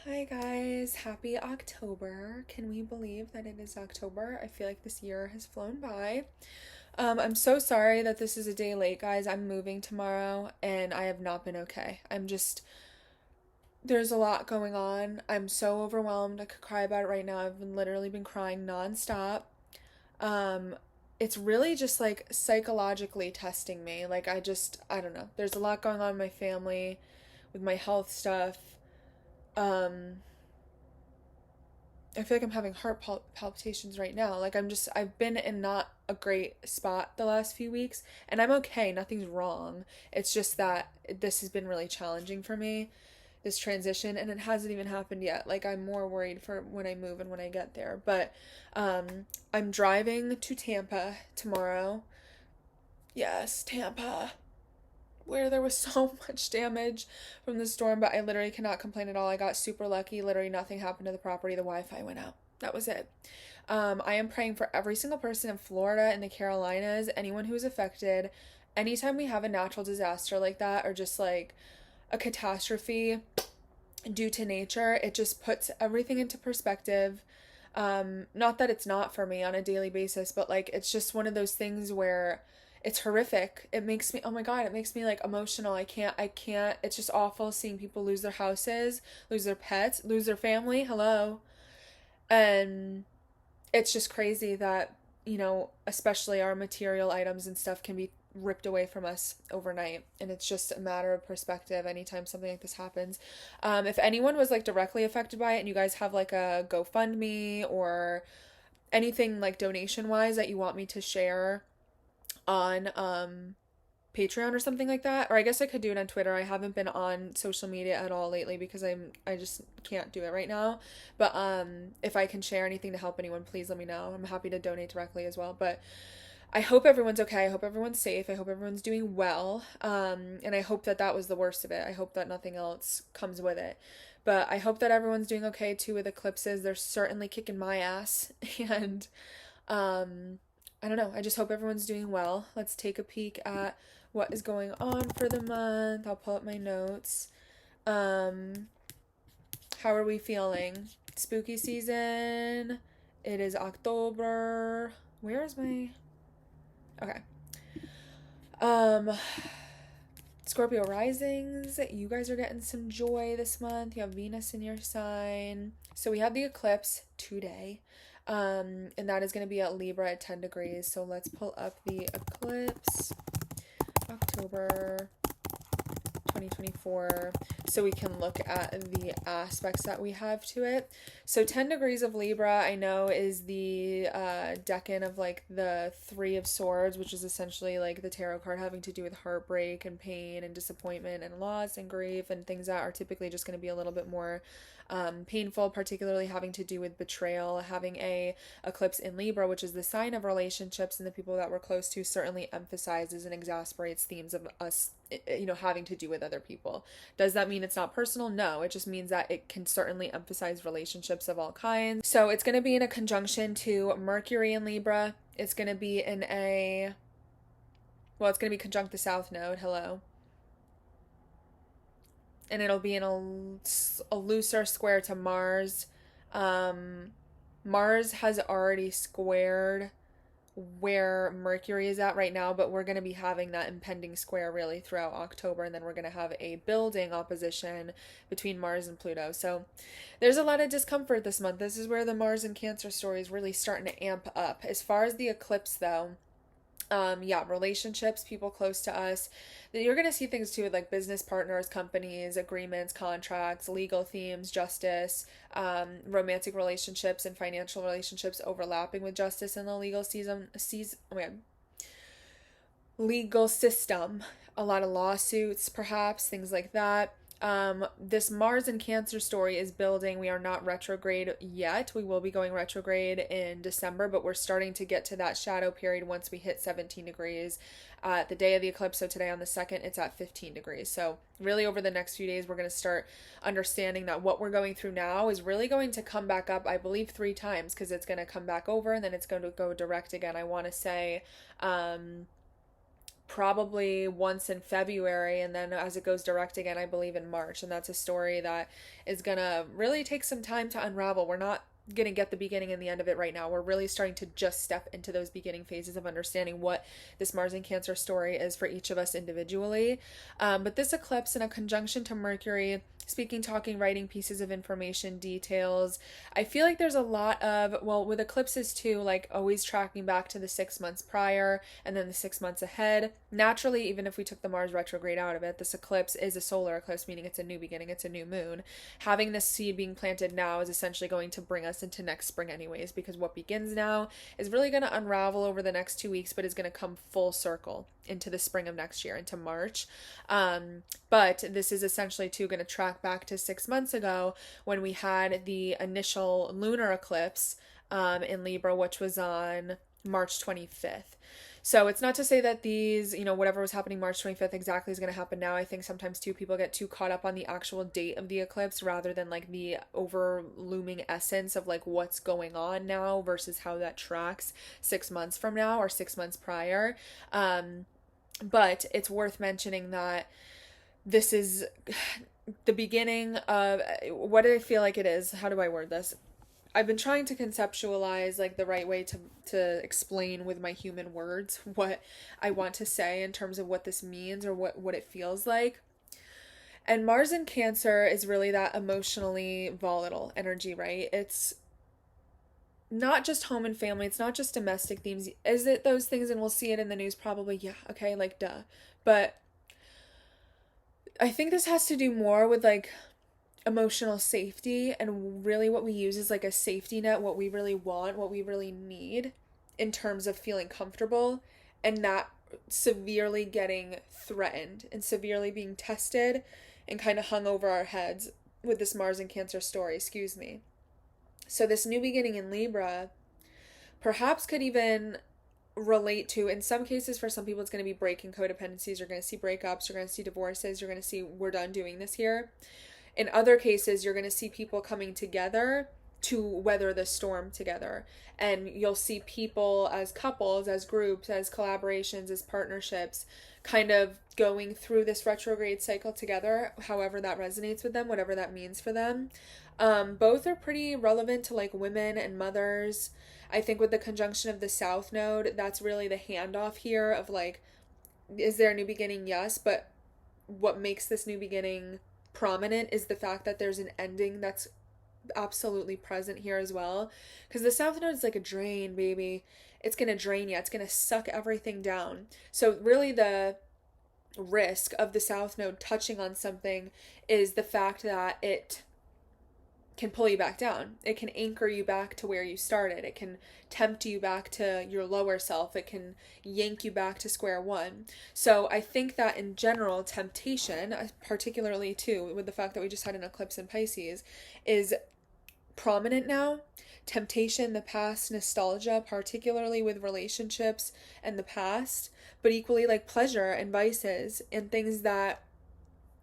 Hi guys, happy October. Can we believe that it is October? I feel like this year has flown by. I'm so sorry that this is a day late, guys. I'm moving tomorrow and I have not been okay. There's a lot going on. I'm so overwhelmed. I could cry about it right now. Literally been crying nonstop. Um, it's really just like psychologically testing me. I don't know. There's a lot going on in my family with my health stuff. Um, I feel like I'm having palpitations right now. I've been in not a great spot the last few weeks, and I'm okay. Nothing's wrong. It's just that this has been really challenging for me, this transition, and it hasn't even happened yet. Like, I'm more worried for when I move and when I get there. But I'm driving to Tampa tomorrow. Yes, Tampa, where there was so much damage from the storm, but I literally cannot complain at all. I got super lucky. Literally nothing happened to the property. The Wi-Fi went out. That was it. I am praying for every single person in Florida and the Carolinas, anyone who's affected. Anytime we have a natural disaster like that, or just like a catastrophe due to nature, it just puts everything into perspective. Not that it's not for me on a daily basis, but like it's just one of those things where it's horrific. It makes me, oh my God, it makes me like emotional. I can't, it's just awful seeing people lose their houses, lose their pets, lose their family. Hello. And it's just crazy that, especially our material items and stuff can be ripped away from us overnight, and it's just a matter of perspective anytime something like this happens. If anyone was like directly affected by it and you guys have like a GoFundMe or anything like donation wise that you want me to share on Patreon or something like that, or I guess I could do it on Twitter. I haven't been on social media at all lately because I just can't do it right now. But if I can share anything to help anyone, please let me know. I'm happy to donate directly as well. But I hope everyone's okay. I hope everyone's safe. I hope everyone's doing well. And I hope that that was the worst of it. I hope that nothing else comes with it. But I hope that everyone's doing okay too with eclipses. They're certainly kicking my ass. And um, I don't know. I just hope everyone's doing well. Let's take a peek at what is going on for the month. I'll pull up my notes. Um, how are we feeling? Spooky season. It is October. Where is my. Okay. Um, Scorpio risings, you guys are getting some joy this month. You have Venus in your sign. So we have the eclipse today. And that is going to be at Libra at 10 degrees. So let's pull up the eclipse, October 2024, so we can look at the aspects that we have to it. So 10 degrees of Libra, I know, is the decan of like the Three of Swords, which is essentially like the tarot card having to do with heartbreak and pain and disappointment and loss and grief and things that are typically just going to be a little bit more painful, particularly having to do with betrayal. Having a eclipse in Libra, which is the sign of relationships and the people that we're close to, certainly emphasizes and exasperates themes of us, having to do with other people. Does that mean it's not personal? No, it just means that it can certainly emphasize relationships of all kinds. So it's going to be in a conjunction to Mercury in Libra. It's going to be it's going to be conjunct the South Node. Hello. And it'll be in a looser square to Mars. Mars has already squared where Mercury is at right now, but we're going to be having that impending square really throughout October, and then we're going to have a building opposition between Mars and Pluto. So there's a lot of discomfort this month. This is where the Mars and Cancer story is really starting to amp up. As far as the eclipse, though, relationships, people close to us. You're going to see things too with like business partners, companies, agreements, contracts, legal themes, justice, romantic relationships and financial relationships overlapping with justice in the legal system. A lot of lawsuits, perhaps, things like that. This Mars and Cancer story is building. We are not retrograde yet. We will be going retrograde in December, but we're starting to get to that shadow period once we hit 17 degrees. The day of the eclipse, so today on the 2nd, it's at 15 degrees. So really over the next few days, we're going to start understanding that what we're going through now is really going to come back up, I believe, 3 times, because it's going to come back over and then it's going to go direct again. I want to say, probably once in February, and then as it goes direct again, I believe in March. And that's a story that is gonna really take some time to unravel. We're not gonna get the beginning and the end of it right now. We're really starting to just step into those beginning phases of understanding what this Mars and Cancer story is for each of us individually. But this eclipse in a conjunction to Mercury, speaking, talking, writing pieces of information, details. I feel like there's a lot of, well, with eclipses too, like always tracking back to the 6 months prior and then the 6 months ahead. Naturally, even if we took the Mars retrograde out of it, this eclipse is a solar eclipse, meaning it's a new beginning, it's a new moon. Having this seed being planted now is essentially going to bring us into next spring anyways, because what begins now is really going to unravel over the next 2 weeks, but is going to come full circle into the spring of next year, into March. But this is essentially too going to track back to 6 months ago when we had the initial lunar eclipse in Libra, which was on March 25th. So it's not to say that these, whatever was happening March 25th exactly is going to happen now. I think sometimes too people get too caught up on the actual date of the eclipse rather than like the over looming essence of like what's going on now versus how that tracks 6 months from now or 6 months prior. But it's worth mentioning that this is the beginning of, what do I feel like it is? How do I word this? I've been trying to conceptualize like the right way to explain with my human words what I want to say in terms of what this means or what it feels like. And Mars in Cancer is really that emotionally volatile energy, right? It's not just home and family, it's not just domestic themes. Is it those things? And we'll see it in the news probably, yeah, okay, like duh. But I think this has to do more with like emotional safety, and really what we use is like a safety net, what we really want, what we really need in terms of feeling comfortable and not severely getting threatened and severely being tested and kind of hung over our heads with this Mars and Cancer story, excuse me. So this new beginning in Libra perhaps could even relate to, in some cases for some people it's going to be breaking codependencies, you're going to see breakups, you're going to see divorces, you're going to see we're done doing this here. In other cases, you're going to see people coming together to weather the storm together. And you'll see people as couples, as groups, as collaborations, as partnerships, kind of going through this retrograde cycle together, however that resonates with them, whatever that means for them. Both are pretty relevant to like women and mothers. I think with the conjunction of the South Node, that's really the handoff here of like, is there a new beginning? Yes, but what makes this new beginning prominent is the fact that there's an ending that's absolutely present here as well, because the South Node is like a drain, baby. It's gonna drain you, it's gonna suck everything down. So really the risk of the South Node touching on something is the fact that it can pull you back down. It can anchor you back to where you started. It can tempt you back to your lower self. It can yank you back to square one. So I think that in general, temptation, particularly too, with the fact that we just had an eclipse in Pisces, is prominent now. Temptation, the past, nostalgia, particularly with relationships and the past, but equally like pleasure and vices and things that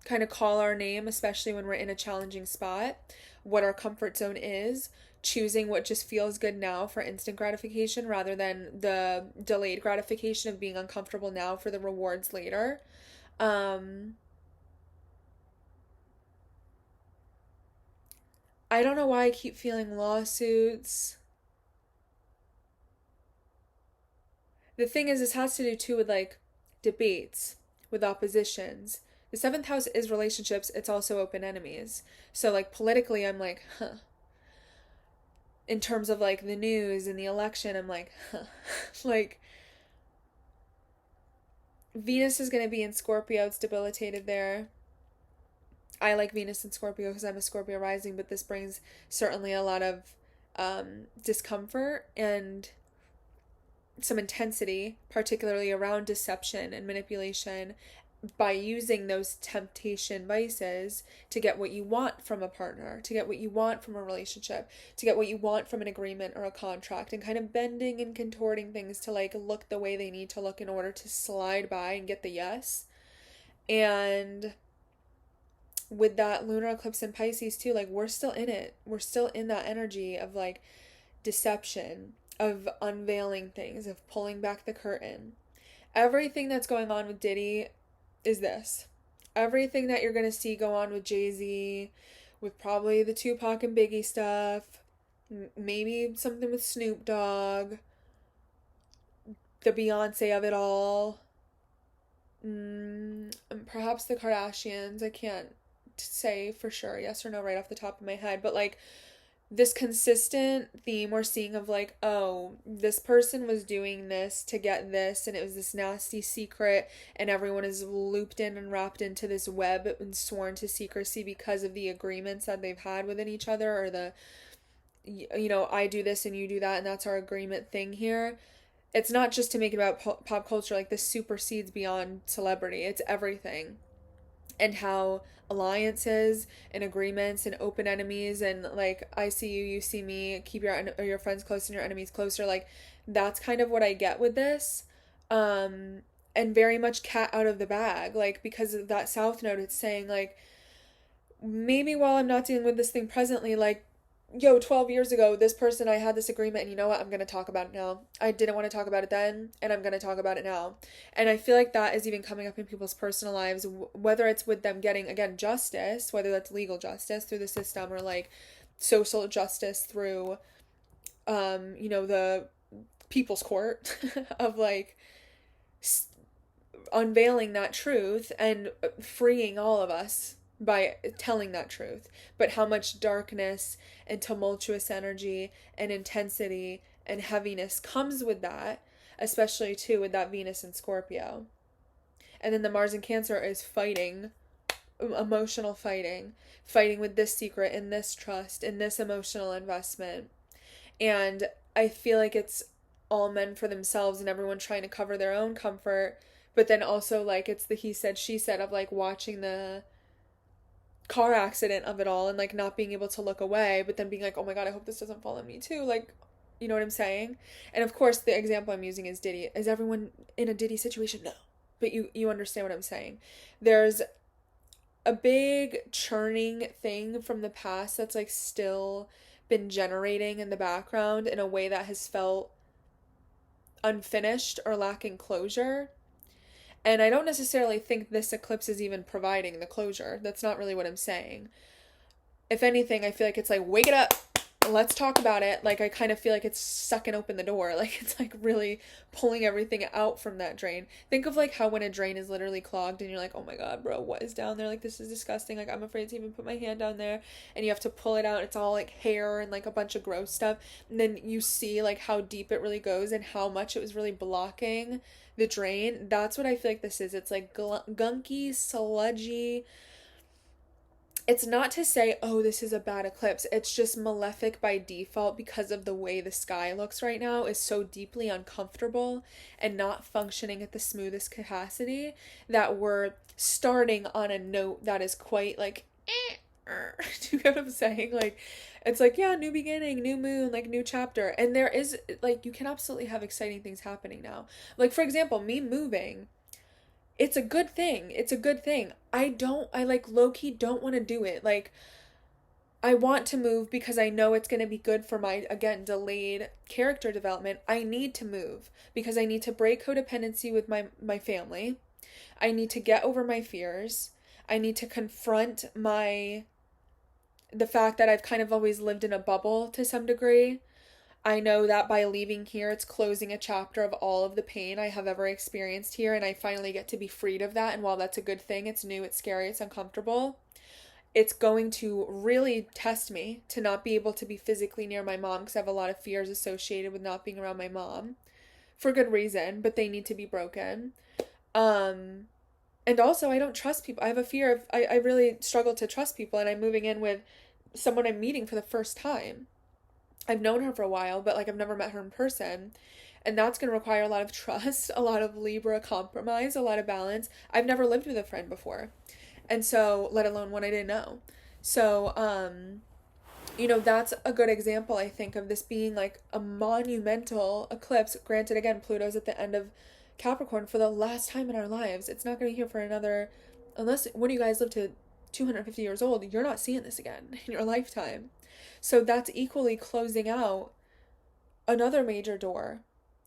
kind of call our name, especially when we're in a challenging spot, what our comfort zone is, choosing what just feels good now for instant gratification rather than the delayed gratification of being uncomfortable now for the rewards later. I don't know why I keep feeling lawsuits. The thing is, this has to do too with like debates, with oppositions. The seventh house is relationships, it's also open enemies. So like politically, I'm like, huh. In terms of like the news and the election, I'm like, huh. Like, Venus is going to be in Scorpio, it's debilitated there. I like Venus in Scorpio because I'm a Scorpio rising, but this brings certainly a lot of discomfort and some intensity, particularly around deception and manipulation, by using those temptation vices to get what you want from a partner, to get what you want from a relationship, to get what you want from an agreement or a contract, and kind of bending and contorting things to like look the way they need to look in order to slide by and get the yes. And with that lunar eclipse in Pisces too, like we're still in it. We're still in that energy of like deception, of unveiling things, of pulling back the curtain. Everything that's going on with Diddy is this. Everything that you're going to see go on with Jay-Z, with probably the Tupac and Biggie stuff, maybe something with Snoop Dogg, the Beyonce of it all, perhaps the Kardashians. I can't say for sure yes or no right off the top of my head, but like this consistent theme we're seeing of like, oh, this person was doing this to get this, and it was this nasty secret, and everyone is looped in and wrapped into this web and sworn to secrecy because of the agreements that they've had within each other, or the, I do this and you do that, and that's our agreement thing here. It's not just to make it about pop culture, like this supersedes beyond celebrity. It's everything. And how alliances and agreements and open enemies and like I see you, you see me, keep your friends close and your enemies closer, like that's kind of what I get with this. And very much cat out of the bag, like because of that south node, it's saying like maybe while I'm not dealing with this thing presently, like, yo, 12 years ago, this person, I had this agreement, and you know what? I'm going to talk about it now. I didn't want to talk about it then, and I'm going to talk about it now. And I feel like that is even coming up in people's personal lives, whether it's with them getting, again, justice, whether that's legal justice through the system or like social justice through, the people's court of like unveiling that truth and freeing all of us by telling that truth, but how much darkness and tumultuous energy and intensity and heaviness comes with that, especially too with that Venus and Scorpio. And then the Mars in Cancer is fighting, emotional fighting with this secret and this trust and this emotional investment. And I feel like it's all men for themselves and everyone trying to cover their own comfort, but then also like it's the he said she said of like watching the car accident of it all and like not being able to look away, but then being like, oh my god, I hope this doesn't fall on me too, like, you know what I'm saying? And of course the example I'm using is Diddy. Is everyone in a Diddy situation? No, but you understand what I'm saying. There's a big churning thing from the past that's like still been generating in the background in a way that has felt unfinished or lacking closure. And I don't necessarily think this eclipse is even providing the closure. That's not really what I'm saying. If anything, I feel like it's like, wake it up. Let's talk about it. Like, I kind of feel like it's sucking open the door. Like, it's like really pulling everything out from that drain. Think of like how when a drain is literally clogged and you're like, oh my god, bro, what is down there? Like, this is disgusting. Like, I'm afraid to even put my hand down there. And you have to pull it out. It's all like hair and like a bunch of gross stuff. And then you see like how deep it really goes and how much it was really blocking the drain. That's what I feel like this is. It's like gunky, sludgy. It's not to say, oh, this is a bad eclipse. It's just malefic by default because of the way the sky looks right now is so deeply uncomfortable and not functioning at the smoothest capacity that we're starting on a note that is quite like, do you get what I'm saying? Like, it's like, yeah, new beginning, new moon, like new chapter. And there is, like, you can absolutely have exciting things happening now. Like, for example, me moving. It's a good thing. It's a good thing. I like low-key don't want to do it. Like, I want to move because I know it's going to be good for my, again, delayed character development. I need to move because I need to break codependency with my family. I need to get over my fears. I need to confront the fact that I've kind of always lived in a bubble to some degree. I know that by leaving here, it's closing a chapter of all of the pain I have ever experienced here, and I finally get to be freed of that. And while that's a good thing, it's new, it's scary, it's uncomfortable. It's going to really test me to not be able to be physically near my mom because I have a lot of fears associated with not being around my mom for good reason, but they need to be broken. And also, I don't trust people. I have a fear of, I really struggle to trust people, and I'm moving in with someone I'm meeting for the first time. I've known her for a while, but like I've never met her in person. And that's going to require a lot of trust, a lot of Libra compromise, a lot of balance. I've never lived with a friend before. And so, let alone one I didn't know. So, that's a good example, I think, of this being like a monumental eclipse. Granted, again, Pluto's at the end of Capricorn for the last time in our lives. It's not going to be here for another, unless one of you guys live to 250 years old, you're not seeing this again in your lifetime. So that's equally closing out another major door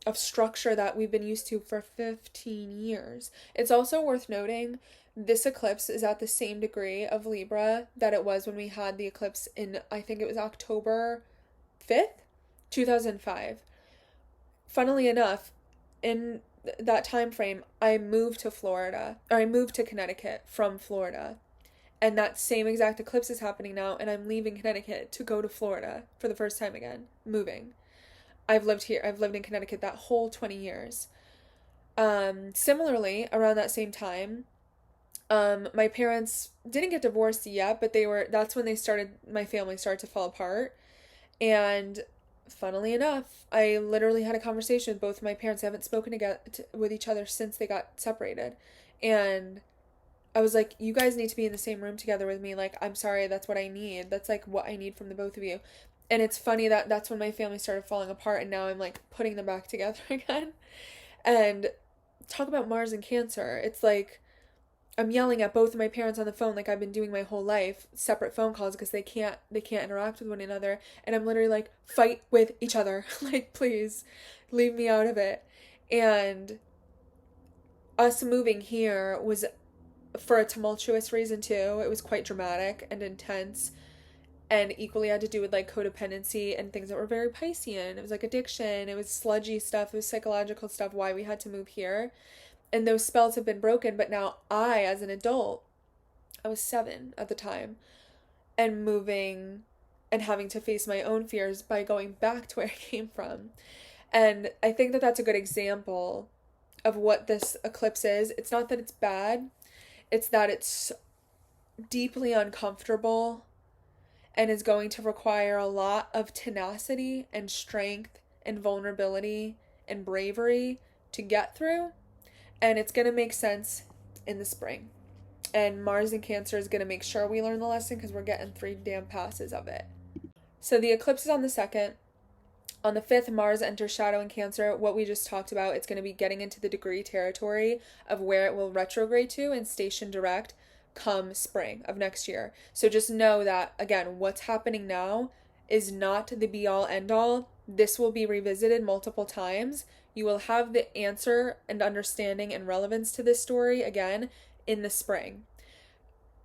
of structure that we've been used to for 15 years. It's also worth noting this eclipse is at the same degree of Libra that it was when we had the eclipse in, I think it was October 5th, 2005. Funnily enough, in that time frame, I moved to Florida, or I moved to Connecticut from Florida. And that same exact eclipse is happening now, and I'm leaving Connecticut to go to Florida for the first time again, moving. I've lived here, I've lived in Connecticut that whole 20 years. Similarly, around that same time, my parents didn't get divorced yet, but that's when my family started to fall apart. And funnily enough, I literally had a conversation with both my parents. They haven't spoken with each other since they got separated. And I was like, you guys need to be in the same room together with me. Like, I'm sorry, that's what I need. That's like what I need from the both of you. And it's funny that that's when my family started falling apart, and now I'm like putting them back together again. And talk about Mars and Cancer. It's like I'm yelling at both of my parents on the phone like I've been doing my whole life, separate phone calls because they can't interact with one another, and I'm literally like, fight with each other. Like, please leave me out of it. And us moving here was for a tumultuous reason too. It was quite dramatic and intense, and equally had to do with like codependency and things that were very Piscean. It was like addiction, it was sludgy stuff, it was psychological stuff, why we had to move here. And those spells have been broken, but now I, as an adult, I was 7 at the time, and moving and having to face my own fears by going back to where I came from. And I think that that's a good example of what this eclipse is. It's not that it's bad, it's that it's deeply uncomfortable and is going to require a lot of tenacity and strength and vulnerability and bravery to get through. And it's going to make sense in the spring. And Mars and Cancer is going to make sure we learn the lesson because we're getting 3 damn passes of it. So the eclipse is on the 2nd. On the 5th, Mars enters shadow in Cancer. What we just talked about, it's going to be getting into the degree territory of where it will retrograde to and station direct come spring of next year. So just know that, again, what's happening now is not the be-all, end-all. This will be revisited multiple times. You will have the answer and understanding and relevance to this story again in the spring.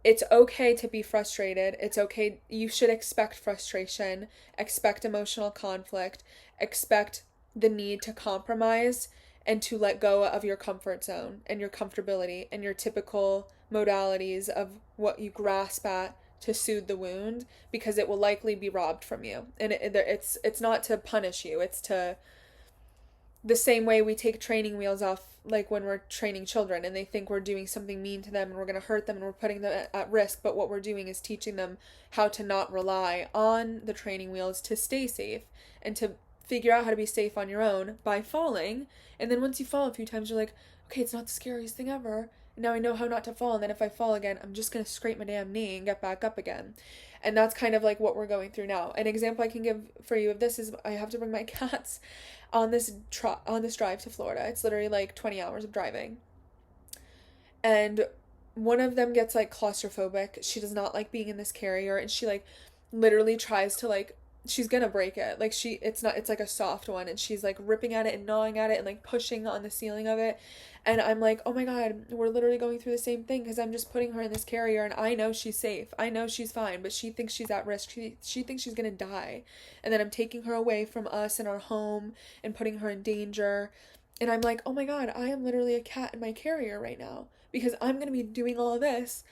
It's okay to be frustrated. It's okay. You should expect frustration, expect emotional conflict, expect the need to compromise and to let go of your comfort zone and your comfortability and your typical modalities of what you grasp at to soothe the wound, because it will likely be robbed from you. And it's not to punish you. It's to, the same way we take training wheels off, like when we're training children and they think we're doing something mean to them and we're going to hurt them and we're putting them at risk, but what we're doing is teaching them how to not rely on the training wheels to stay safe and to figure out how to be safe on your own by falling. And then once you fall a few times, you're like, okay, it's not the scariest thing ever. And now I know how not to fall. And then if I fall again, I'm just going to scrape my damn knee and get back up again. And that's kind of like what we're going through now. An example I can give for you of this is I have to bring my cats on this drive to Florida. It's literally like 20 hours of driving. And one of them gets like claustrophobic. She does not like being in this carrier, and she like literally tries to like, she's gonna break it. Like it's like a soft one, and she's like ripping at it and gnawing at it and like pushing on the ceiling of it. And I'm like, oh my God, we're literally going through the same thing because I'm just putting her in this carrier and I know she's safe. I know she's fine, but she thinks she's at risk. She thinks she's gonna die. And then I'm taking her away from us and our home and putting her in danger. And I'm like, oh my God, I am literally a cat in my carrier right now because I'm gonna be doing all of this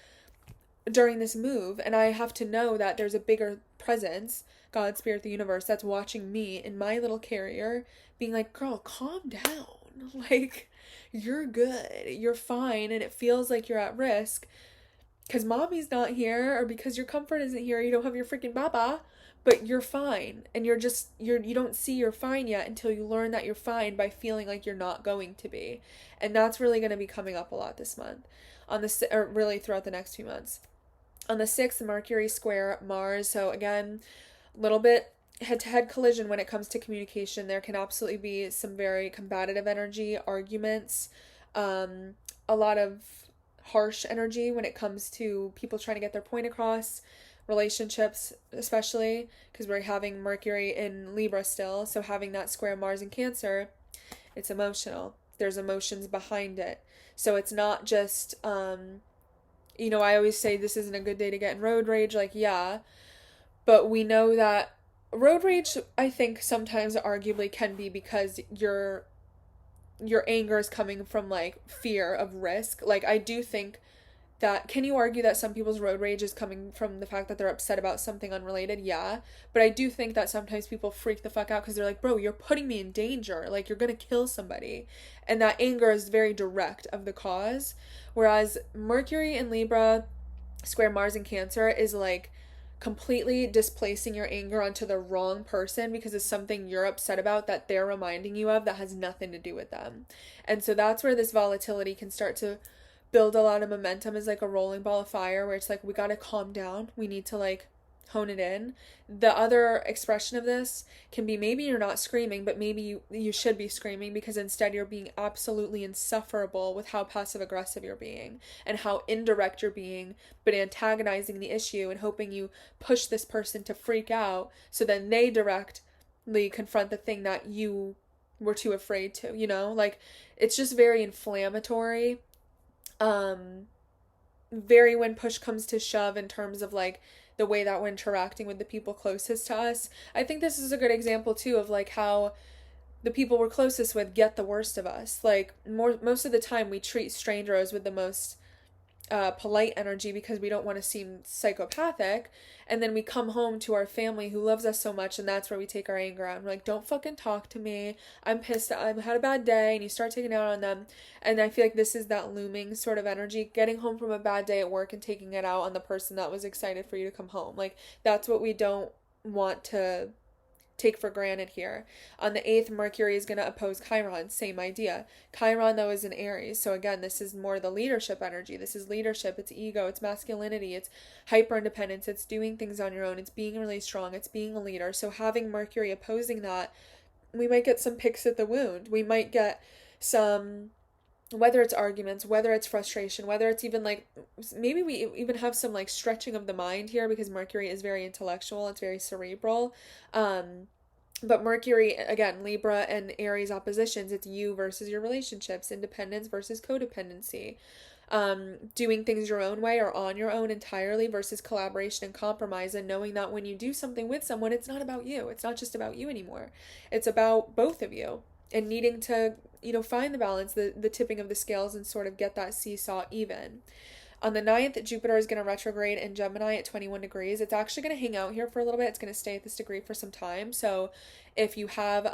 during this move. And I have to know that there's a bigger presence, God, Spirit, the universe, that's watching me in my little carrier being like, girl, calm down. Like, you're good, you're fine, and it feels like you're at risk because mommy's not here or because your comfort isn't here, you don't have your freaking baba, but you're fine. And you don't see you're fine yet until you learn that you're fine by feeling like you're not going to be. And that's really going to be coming up a lot this month, or really throughout the next few months. On the 6th, Mercury square Mars. So again, a little bit head-to-head collision when it comes to communication. There can absolutely be some very combative energy, arguments, a lot of harsh energy when it comes to people trying to get their point across, relationships especially, because we're having Mercury in Libra still, so having that square Mars in Cancer, It's emotional. There's emotions behind it. So it's not just, I always say this isn't a good day to get in road rage. Like, yeah, but we know that road rage, I think, sometimes arguably can be because your anger is coming from like fear of risk. Like, I do think that, can you argue that some people's road rage is coming from the fact that they're upset about something unrelated? Yeah. But I do think that sometimes people freak the fuck out because they're like, bro, you're putting me in danger. Like, you're gonna kill somebody. And that anger is very direct of the cause. Whereas Mercury in Libra, square Mars in Cancer, is like completely displacing your anger onto the wrong person because it's something you're upset about that they're reminding you of that has nothing to do with them. And so that's where this volatility can start to build a lot of momentum, as like a rolling ball of fire, where it's like, we got to calm down. We need to like hone it in. The other expression of this can be, maybe you're not screaming, but maybe you should be screaming, because instead you're being absolutely insufferable with how passive aggressive you're being and how indirect you're being, but antagonizing the issue and hoping you push this person to freak out so then they directly confront the thing that you were too afraid to, like, it's just very inflammatory. Very, when push comes to shove, in terms of like the way that we're interacting with the people closest to us. I think this is a good example too of like how the people we're closest with get the worst of us. Like, most of the time we treat strangers with the most polite energy because we don't want to seem psychopathic, and then we come home to our family who loves us so much, and that's where we take our anger out. We're like, don't fucking talk to me, I'm pissed, I've had a bad day, and you start taking it out on them. And I feel like this is that looming sort of energy, getting home from a bad day at work and taking it out on the person that was excited for you to come home. Like, that's what we don't want to take for granted here. On the 8th, Mercury is going to oppose Chiron. Same idea. Chiron, though, is in Aries. So again, this is more the leadership energy. This is leadership. It's ego. It's masculinity. It's hyper independence. It's doing things on your own. It's being really strong. It's being a leader. So having Mercury opposing that, we might get some picks at the wound. We might get some, whether it's arguments, whether it's frustration, whether it's even like, maybe we even have some like stretching of the mind here, because Mercury is very intellectual, it's very cerebral. But Mercury, again, Libra and Aries oppositions, it's you versus your relationships, independence versus codependency, doing things your own way or on your own entirely versus collaboration and compromise, and knowing that when you do something with someone, it's not about you. It's not just about you anymore. It's about both of you, and needing to, find the balance, the tipping of the scales, and sort of get that seesaw even. On the 9th, Jupiter is going to retrograde in Gemini at 21 degrees. It's actually going to hang out here for a little bit. It's going to stay at this degree for some time. So if you have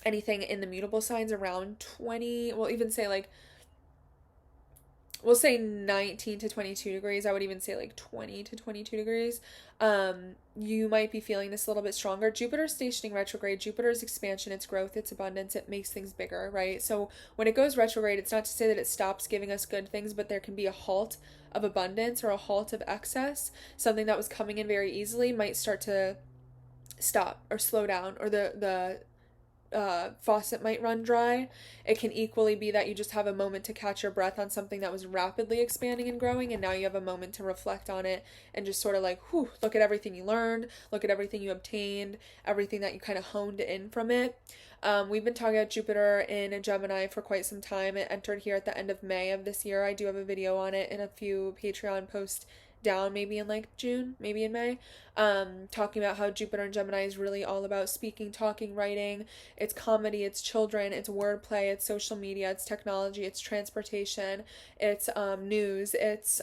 anything in the mutable signs around 20, we'll even say like, we'll say 19 to 22 degrees. I would even say like 20 to 22 degrees. You might be feeling this a little bit stronger. Jupiter's stationing retrograde. Jupiter's expansion, its growth, its abundance, it makes things bigger, right? So when it goes retrograde, it's not to say that it stops giving us good things, but there can be a halt of abundance or a halt of excess. Something that was coming in very easily might start to stop or slow down, or the faucet might run dry. It can equally be that you just have a moment to catch your breath on something that was rapidly expanding and growing, and now you have a moment to reflect on it and just sort of like, whew, look at everything you learned, look at everything you obtained, everything that you kind of honed in from it. We've been talking about Jupiter in Gemini for quite some time. It entered here at the end of May of this year. I do have a video on it in a few Patreon posts down, maybe in like June, maybe in May, talking about how Jupiter and Gemini is really all about speaking, talking, writing. It's comedy, it's children, it's wordplay, it's social media, it's technology, it's transportation, it's news, it's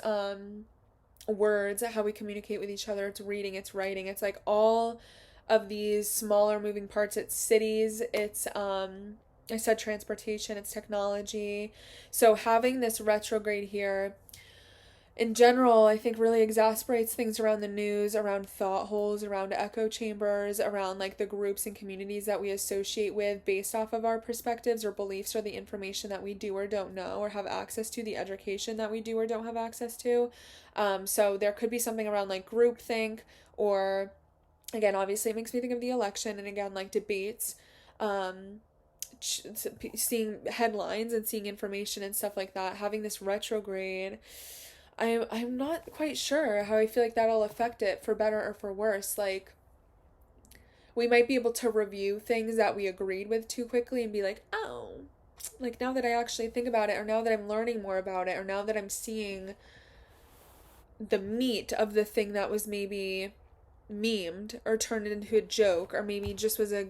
words, how we communicate with each other, it's reading, it's writing, it's like all of these smaller moving parts. It's cities, it's I said transportation, it's technology. So having this retrograde here in general, I think really exasperates things around the news, around thought holes, around echo chambers, around like the groups and communities that we associate with based off of our perspectives or beliefs, or the information that we do or don't know or have access to, the education that we do or don't have access to. So there could be something around like groupthink, or again, obviously it makes me think of the election, and again, like debates, seeing headlines and seeing information and stuff like that. Having this retrograde, I'm not quite sure how I feel like that'll affect it for better or for worse. Like, we might be able to review things that we agreed with too quickly and be like, oh, like now that I actually think about it, or now that I'm learning more about it, or now that I'm seeing the meat of the thing that was maybe memed or turned into a joke, or maybe just was a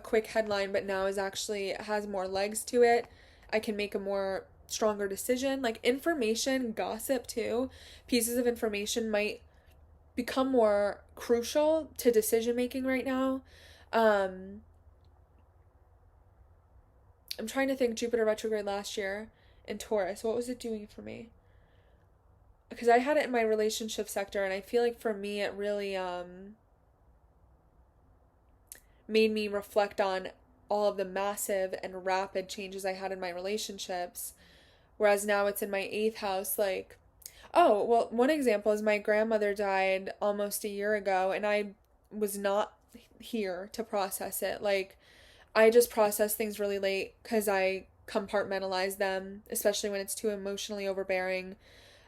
quick headline but now is actually has more legs to it, I can make a more stronger decision. Like information, gossip too, pieces of information might become more crucial to decision making right now. I'm trying to think. Jupiter retrograde last year in Taurus, what was it doing for me? Because I had it in my relationship sector, and I feel like for me it really made me reflect on all of the massive and rapid changes I had in my relationships. Whereas now it's in my eighth house. Like, oh, well, one example is my grandmother died almost a year ago, and I was not here to process it. Like, I just process things really late because I compartmentalize them, especially when it's too emotionally overbearing.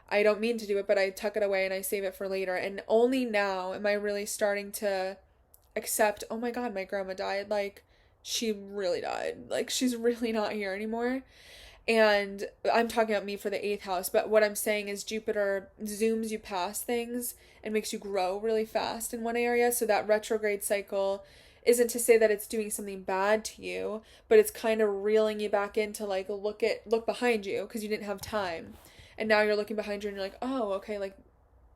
I don't mean to do it, but I tuck it away and I save it for later. And only now am I really starting to accept, oh my God, my grandma died. Like, she really died. Like, she's really not here anymore. And I'm talking about me for the eighth house, but what I'm saying is Jupiter zooms you past things and makes you grow really fast in one area. So that retrograde cycle isn't to say that it's doing something bad to you, but it's kind of reeling you back into like look behind you because you didn't have time. And now you're looking behind you and you're like, oh, okay, like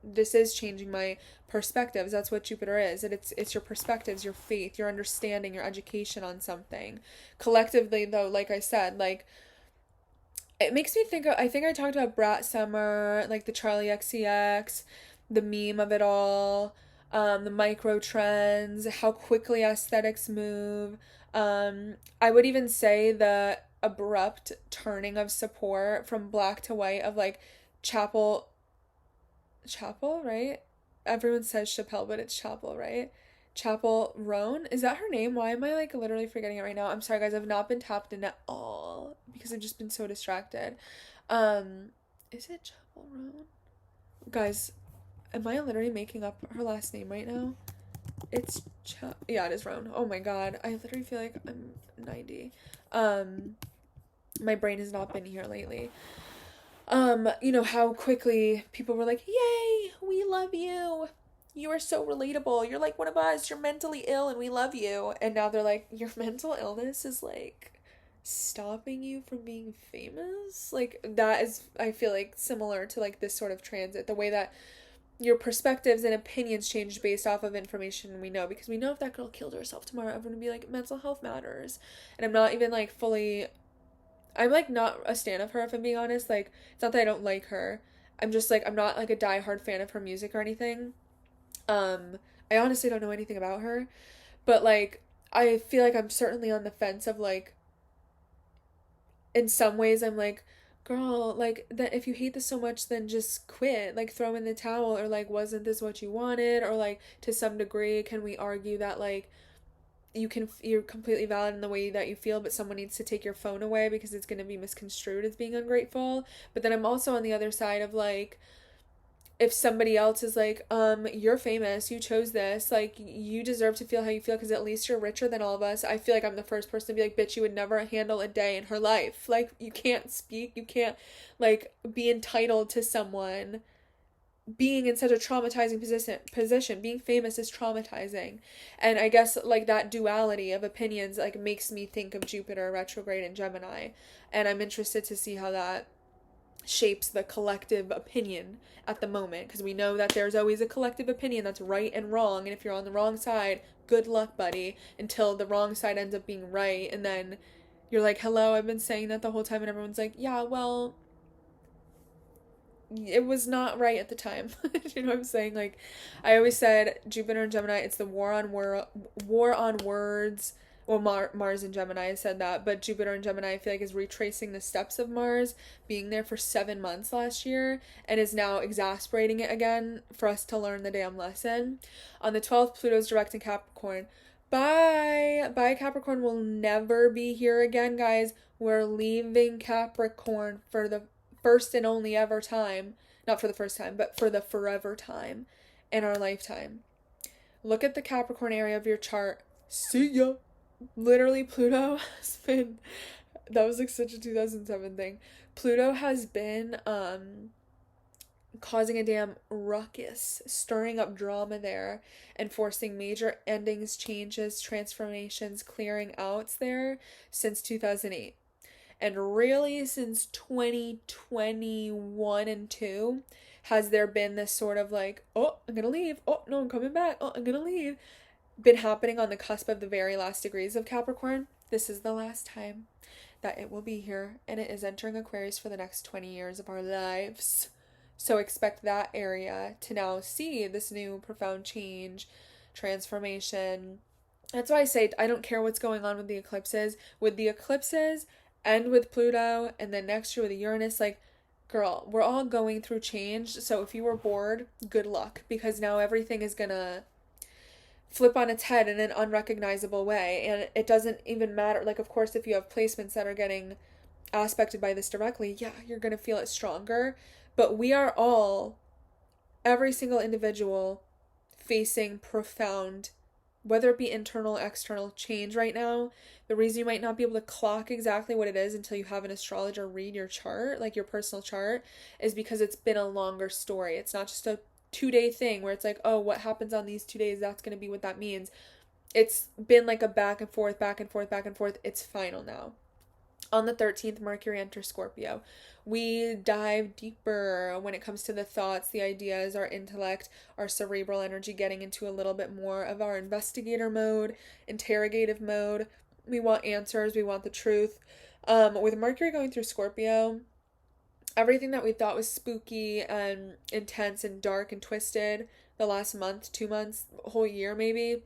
this is changing my perspectives. That's what Jupiter is. It's your perspectives, your faith, your understanding, your education on something. Collectively though, like I said, like it makes me think of, I think I talked about Brat Summer, like the Charlie XCX, the meme of it all, the micro trends, how quickly aesthetics move. I would even say the abrupt turning of support from black to white of like Chapel, right? Everyone says Chappelle, but it's Chapel, right? Chapel Roan. Is that her name? Why am I like literally forgetting it right now? I'm sorry guys, I've not been tapped in at all because I've just been so distracted. Is it Chapel Roan? Guys, am I literally making up her last name right now? It's yeah, it is Roan. Oh my God. I literally feel like I'm 90. My brain has not been here lately. You know, how quickly people were like, yay, we love you. You are so relatable. You're like one of us. You're mentally ill and we love you. And now they're like, your mental illness is like stopping you from being famous. Like that is, I feel like, similar to like this sort of transit. The way that your perspectives and opinions change based off of information we know. Because we know if that girl killed herself tomorrow, everyone would be like, mental health matters. And I'm not even like fully, I'm like not a stan of her if I'm being honest. Like, it's not that I don't like her. I'm just like, I'm not like a diehard fan of her music or anything. I honestly don't know anything about her, but like I feel like I'm certainly on the fence of like in some ways I'm like, girl, like that if you hate this so much then just quit, like throw in the towel, or like wasn't this what you wanted, or like to some degree can we argue that like you're completely valid in the way that you feel, but someone needs to take your phone away because it's going to be misconstrued as being ungrateful. But then I'm also on the other side of like, if somebody else is like, you're famous, you chose this, like, you deserve to feel how you feel because at least you're richer than all of us. I feel like I'm the first person to be like, bitch, you would never handle a day in her life. Like, you can't speak, you can't, like, be entitled to someone being in such a traumatizing position. Being famous is traumatizing. And I guess, like, that duality of opinions, like, makes me think of Jupiter retrograde in Gemini. And I'm interested to see how that shapes the collective opinion at the moment, because we know that there's always a collective opinion that's right and wrong, and if you're on the wrong side, good luck, buddy, until the wrong side ends up being right, and then you're like, hello, I've been saying that the whole time, and everyone's like, yeah, well, it was not right at the time. You know what I'm saying? Like, I always said Jupiter and Gemini, it's the war on words. Well, Mars and Gemini said that, but Jupiter and Gemini I feel like is retracing the steps of Mars, being there for 7 months last year, and is now exasperating it again for us to learn the damn lesson. On the 12th, Pluto's direct in Capricorn. Bye Capricorn will never be here again, guys. We're leaving Capricorn for the first and only ever time. Not for the first time, but for the forever time in our lifetime. Look at the Capricorn area of your chart See ya. Literally, Pluto has been, that was like such a 2007 thing. Pluto has been causing a damn ruckus, stirring up drama there, and forcing major endings, changes, transformations, clearing outs there since 2008. And really, since 2021 and 2, has there been this sort of like, oh, I'm gonna leave. Oh, no, I'm coming back. Oh, I'm gonna leave. Been happening on the cusp of the very last degrees of Capricorn. This is the last time that it will be here, and it is entering Aquarius for the next 20 years of our lives. So expect that area to now see this new profound change, transformation. That's why I say I don't care what's going on with the eclipses. With the eclipses and with Pluto, and then next year with Uranus, like, girl, we're all going through change. So if you were bored, good luck, because now everything is gonna flip on its head in an unrecognizable way. And it doesn't even matter. Like, of course, if you have placements that are getting aspected by this directly, yeah, you're going to feel it stronger. But we are all, every single individual, facing profound, whether it be internal, external change right now. The reason you might not be able to clock exactly what it is until you have an astrologer read your chart, like your personal chart, is because it's been a longer story. It's not just a 2-day thing where it's like, oh, what happens on these 2 days, that's going to be what that means. It's been like a back and forth, back and forth, back and forth. It's final now. On the 13th, Mercury enters Scorpio. We dive deeper when it comes to the thoughts, the ideas, our intellect, our cerebral energy, getting into a little bit more of our investigator mode, interrogative mode. We want answers, we want the truth. With Mercury going through Scorpio, everything that we thought was spooky and intense and dark and twisted the last month, 2 months, whole year maybe,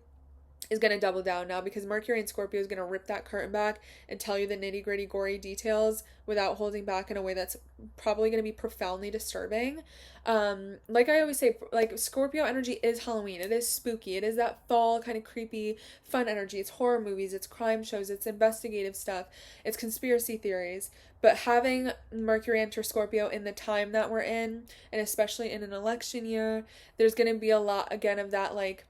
is going to double down now, because Mercury in Scorpio is going to rip that curtain back and tell you the nitty gritty gory details without holding back in a way that's probably going to be profoundly disturbing. Like I always say, like, Scorpio energy is Halloween. It is spooky. It is that fall kind of creepy, fun energy. It's horror movies, it's crime shows, it's investigative stuff, it's conspiracy theories. But having Mercury enter Scorpio in the time that we're in, and especially in an election year, there's going to be a lot again of that, like,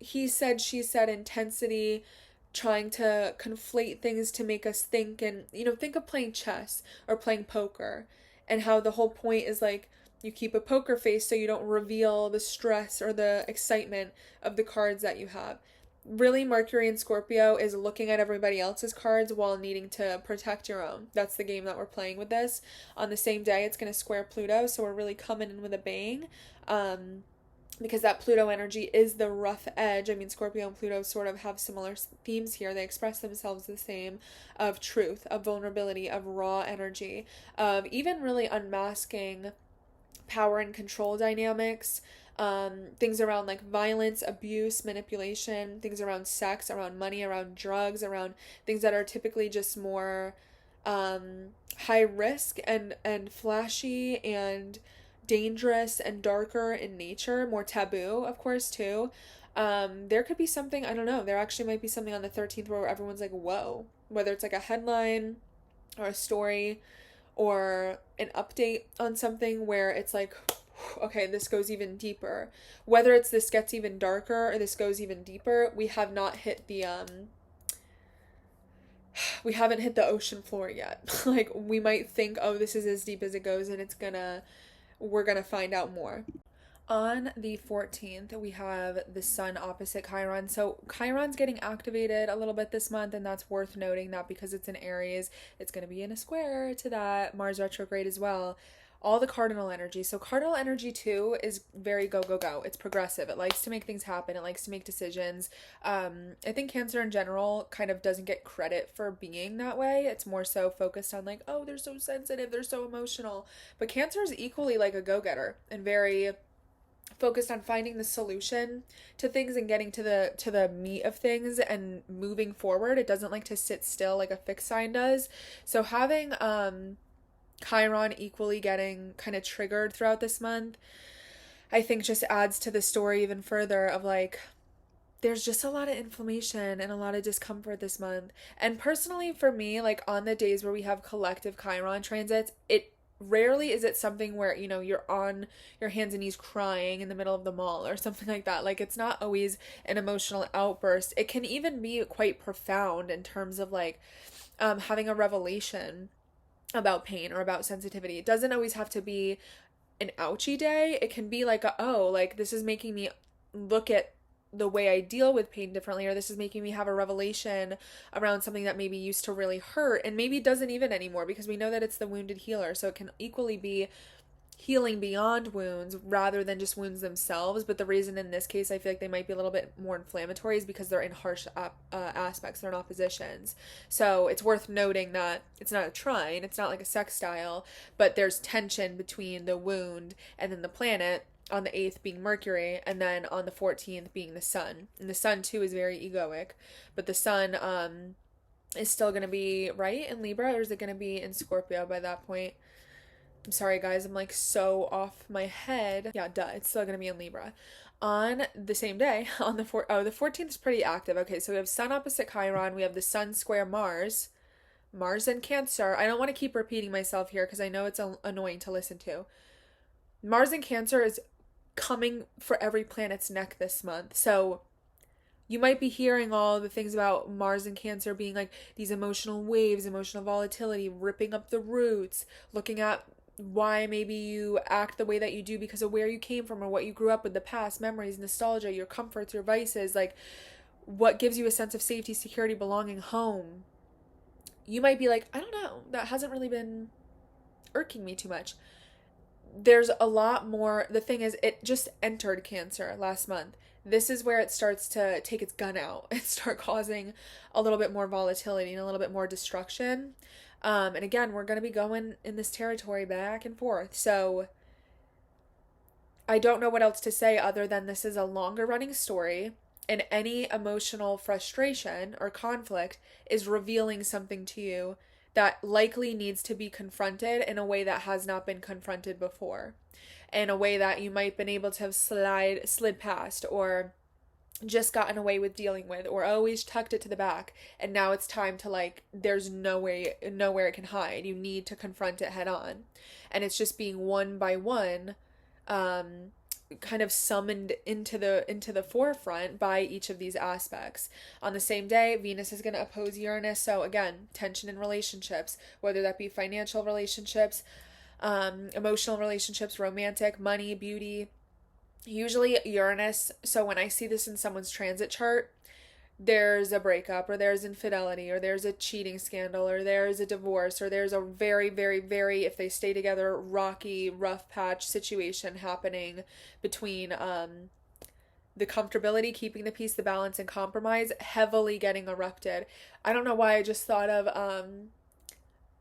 he said, she said intensity, trying to conflate things to make us think. And, think of playing chess or playing poker, and how the whole point is like, you keep a poker face so you don't reveal the stress or the excitement of the cards that you have. Really, Mercury in Scorpio is looking at everybody else's cards while needing to protect your own. That's the game that we're playing with this. On the same day, it's going to square Pluto, so we're really coming in with a bang. Because that Pluto energy is the rough edge. I mean, Scorpio and Pluto sort of have similar themes here. They express themselves the same, of truth, of vulnerability, of raw energy, of even really unmasking power and control dynamics, things around like violence, abuse, manipulation, things around sex, around money, around drugs, around things that are typically just more high risk and flashy and dangerous and darker in nature, more taboo, of course, too. There could be something, I don't know, there actually might be something on the 13th where everyone's like, whoa, whether it's like a headline or a story or an update on something where it's like, okay, this goes even deeper. Whether it's this gets even darker or this goes even deeper, we have not hit the we haven't hit the ocean floor yet. Like, we might think, oh, this is as deep as it goes, and we're gonna find out more. On the 14th, we have the sun opposite Chiron. So Chiron's getting activated a little bit this month, and that's worth noting that because it's in Aries, it's going to be in a square to that Mars retrograde as well. All the cardinal energy. So cardinal energy too is very go, go, go. It's progressive. It likes to make things happen. It likes to make decisions. I think Cancer in general kind of doesn't get credit for being that way. It's more so focused on like, oh, they're so sensitive, they're so emotional. But Cancer is equally like a go-getter and very focused on finding the solution to things and getting to the meat of things and moving forward. It doesn't like to sit still like a fixed sign does. So having Chiron equally getting kind of triggered throughout this month, I think just adds to the story even further of like, there's just a lot of inflammation and a lot of discomfort this month. And personally for me, like on the days where we have collective Chiron transits, it rarely is it something where, you know, you're on your hands and knees crying in the middle of the mall or something like that. Like, it's not always an emotional outburst. It can even be quite profound in terms of like having a revelation about pain or about sensitivity. It doesn't always have to be an ouchy day. It can be like, oh, like this is making me look at the way I deal with pain differently, or this is making me have a revelation around something that maybe used to really hurt and maybe doesn't even anymore, because we know that it's the wounded healer. So it can equally be healing beyond wounds rather than just wounds themselves. But the reason in this case I feel like they might be a little bit more inflammatory is because they're in harsh aspects, they're in oppositions. So it's worth noting that it's not a trine, it's not like a sextile, but there's tension between the wound and then the planet, on the 8th being Mercury, and then on the 14th being the sun. And the sun too is very egoic, but the sun is still going to be right in Libra, or is it going to be in Scorpio by that point? I'm sorry, guys, I'm like so off my head. Yeah, duh, it's still gonna be in Libra. On the same day, on the the 14th is pretty active. Okay, so we have Sun opposite Chiron, we have the Sun square Mars, Mars and Cancer. I don't want to keep repeating myself here because I know it's annoying to listen to. Mars and Cancer is coming for every planet's neck this month. So you might be hearing all the things about Mars and Cancer being like these emotional waves, emotional volatility, ripping up the roots, looking at why maybe you act the way that you do because of where you came from or what you grew up with, the past, memories, nostalgia, your comforts, your vices, like what gives you a sense of safety, security, belonging, home. You might be like, I don't know, that hasn't really been irking me too much. There's a lot more. The thing is, it just entered Cancer last month. This is where it starts to take its gun out and start causing a little bit more volatility and a little bit more destruction. And again, we're going to be going in this territory back and forth. So I don't know what else to say other than this is a longer running story, and any emotional frustration or conflict is revealing something to you that likely needs to be confronted in a way that has not been confronted before, in a way that you might have been able to have slid past, or just gotten away with dealing with, or always tucked it to the back, and now it's time to, like, there's nowhere it can hide. You need to confront it head on, and it's just being one by one kind of summoned into the forefront by each of these aspects. On the same day, Venus is going to oppose Uranus, so again, tension in relationships, whether that be financial relationships, emotional relationships, romantic, money, beauty. Usually Uranus, so when I see this in someone's transit chart, there's a breakup, or there's infidelity, or there's a cheating scandal, or there's a divorce, or there's a very, very, very, if they stay together, rocky, rough patch situation happening between the comfortability, keeping the peace, the balance, and compromise heavily getting erupted. I don't know why I just thought of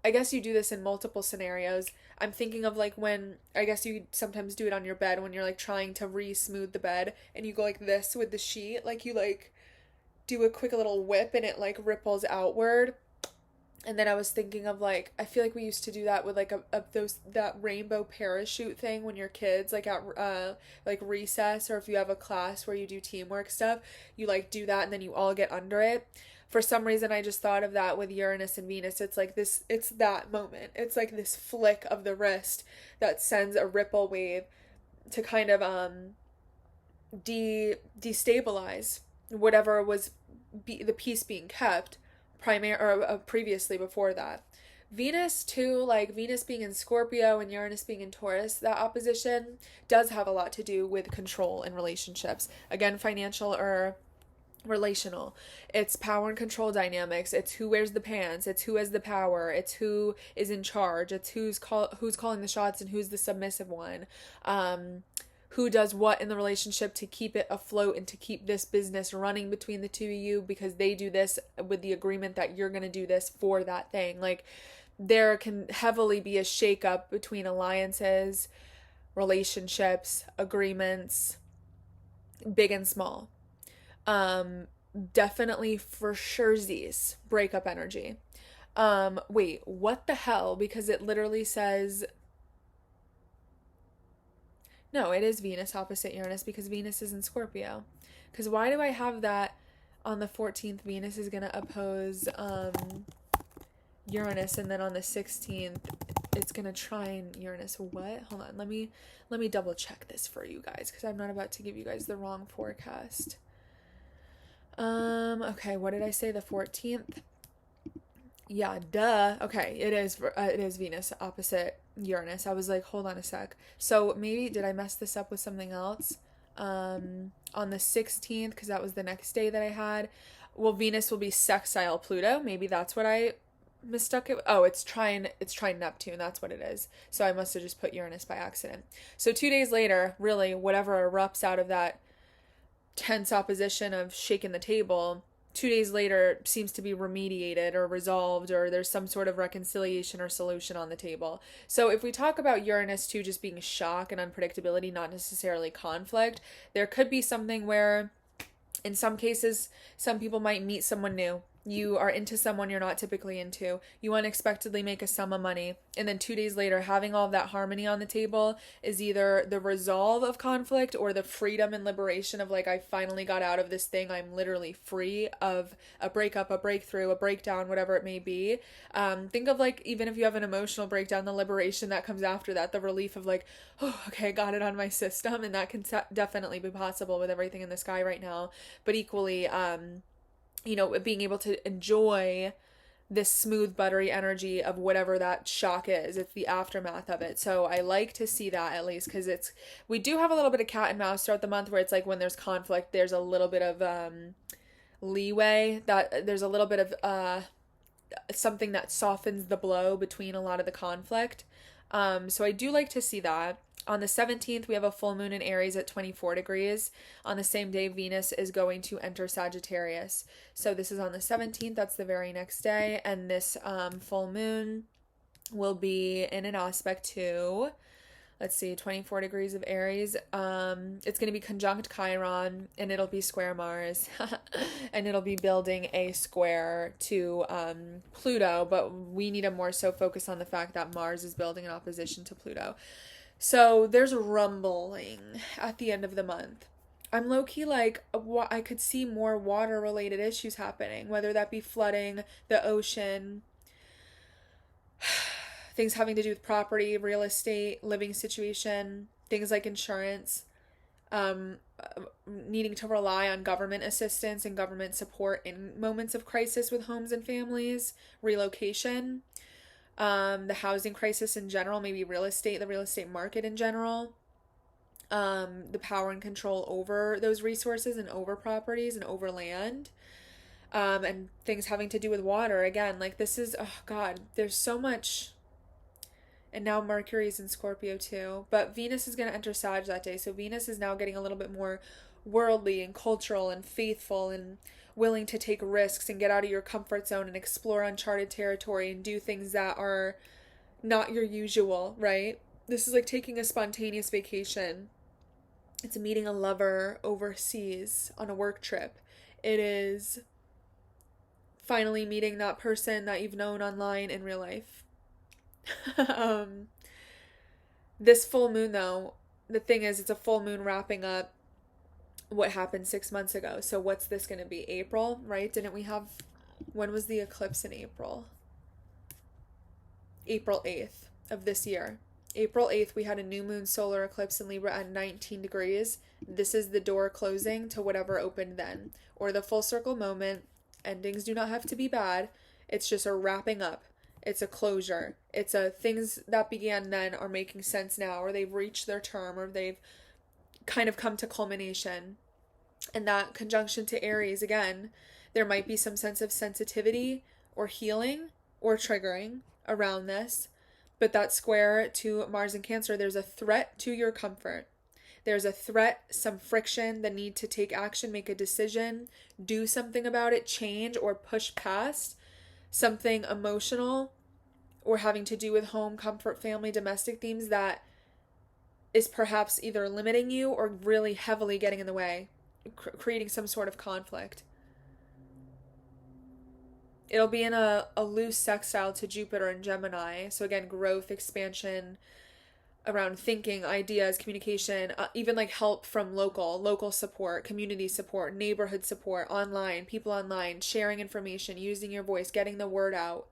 I guess you do this in multiple scenarios. I'm thinking of like when, I guess you sometimes do it on your bed when you're like trying to re-smooth the bed and you go like this with the sheet, like you like do a quick little whip and it like ripples outward. And then I was thinking of like, I feel like we used to do that with like that rainbow parachute thing when you're kids, like at like recess, or if you have a class where you do teamwork stuff, you like do that and then you all get under it. For some reason, I just thought of that with Uranus and Venus. It's like this, it's that moment. It's like this flick of the wrist that sends a ripple wave to kind of destabilize whatever was the peace being kept previously before that. Venus too, like Venus being in Scorpio and Uranus being in Taurus, that opposition does have a lot to do with control in relationships. Again, financial or relational. It's power and control dynamics. It's who wears the pants. It's who has the power. It's who is in charge. It's who's calling the shots and who's the submissive one. Who does what in the relationship to keep it afloat and to keep this business running between the two of you, because they do this with the agreement that you're going to do this for that thing. Like, there can heavily be a shakeup between alliances, relationships, agreements, big and small. Definitely for surezies, breakup energy. Wait, what the hell? Because it literally says, no, it is Venus opposite Uranus because Venus is in Scorpio. Because why do I have that on the 14th, Venus is going to oppose Uranus, and then on the 16th, it's gonna trine Uranus. What? Hold on. Let me double check this for you guys because I'm not about to give you guys the wrong forecast. Okay, what did I say? The 14th? Yeah, duh. Okay, it is Venus opposite Uranus. I was like, hold on a sec. So maybe did I mess this up with something else? On the 16th, because that was the next day that I had. Well, Venus will be sextile Pluto. Maybe that's what I mistook it. Oh, it's trine Neptune. That's what it is. So I must have just put Uranus by accident. So 2 days later, really, whatever erupts out of that tense opposition of shaking the table, 2 days later seems to be remediated or resolved, or there's some sort of reconciliation or solution on the table. So if we talk about Uranus too just being shock and unpredictability, not necessarily conflict, there could be something where in some cases some people might meet someone new. You are into someone you're not typically into. You unexpectedly make a sum of money. And then 2 days later, having all of that harmony on the table is either the resolve of conflict or the freedom and liberation of like, I finally got out of this thing. I'm literally free of a breakup, a breakthrough, a breakdown, whatever it may be. Think of like, even if you have an emotional breakdown, the liberation that comes after that, the relief of like, oh, okay, I got it on my system. And that can definitely be possible with everything in the sky right now. But equally, being able to enjoy this smooth, buttery energy of whatever that shock is. It's the aftermath of it. So I like to see that at least because we do have a little bit of cat and mouse throughout the month where it's like when there's conflict, there's a little bit of leeway, that there's a little bit of something that softens the blow between a lot of the conflict. So I do like to see that. On the 17th, we have a full moon in Aries at 24 degrees. On the same day, Venus is going to enter Sagittarius. So this is on the 17th. That's the very next day. And this full moon will be in an aspect to, 24 degrees of Aries. It's going to be conjunct Chiron, and it'll be square Mars. And it'll be building a square to Pluto. But we need to more so focus on the fact that Mars is building an opposition to Pluto. So there's a rumbling at the end of the month. I'm low-key like, I could see more water-related issues happening, whether that be flooding, the ocean, things having to do with property, real estate, living situation, things like insurance, needing to rely on government assistance and government support in moments of crisis with homes and families, relocation. The housing crisis in general, maybe the real estate market in general, the power and control over those resources and over properties and over land, and things having to do with water. Again, like this is, oh God, there's so much. And now Mercury's in Scorpio too, but Venus is going to enter Sag that day. So Venus is now getting a little bit more worldly and cultural and faithful and willing to take risks and get out of your comfort zone and explore uncharted territory and do things that are not your usual, right? This is like taking a spontaneous vacation. It's meeting a lover overseas on a work trip. It is finally meeting that person that you've known online in real life. This full moon though, the thing is it's a full moon wrapping up what happened 6 months ago. So what's this going to be? April, right? When was the eclipse in April? April 8th of this year. April 8th, we had a new moon solar eclipse in Libra at 19 degrees. This is the door closing to whatever opened then. Or the full circle moment. Endings do not have to be bad. It's just a wrapping up. It's a closure. It's a things that began then are making sense now, or they've reached their term, or they've kind of come to culmination. And that conjunction to Aries, again, there might be some sense of sensitivity or healing or triggering around this. But that square to Mars and Cancer, there's a threat to your comfort. There's a threat, some friction, the need to take action, make a decision, do something about it, change or push past something emotional or having to do with home, comfort, family, domestic themes that is perhaps either limiting you or really heavily getting in the way, creating some sort of conflict. It'll be in a loose sextile to Jupiter and Gemini. So again, growth, expansion around thinking, ideas, communication, even like help from local support, community support, neighborhood support, online, people online, sharing information, using your voice, getting the word out.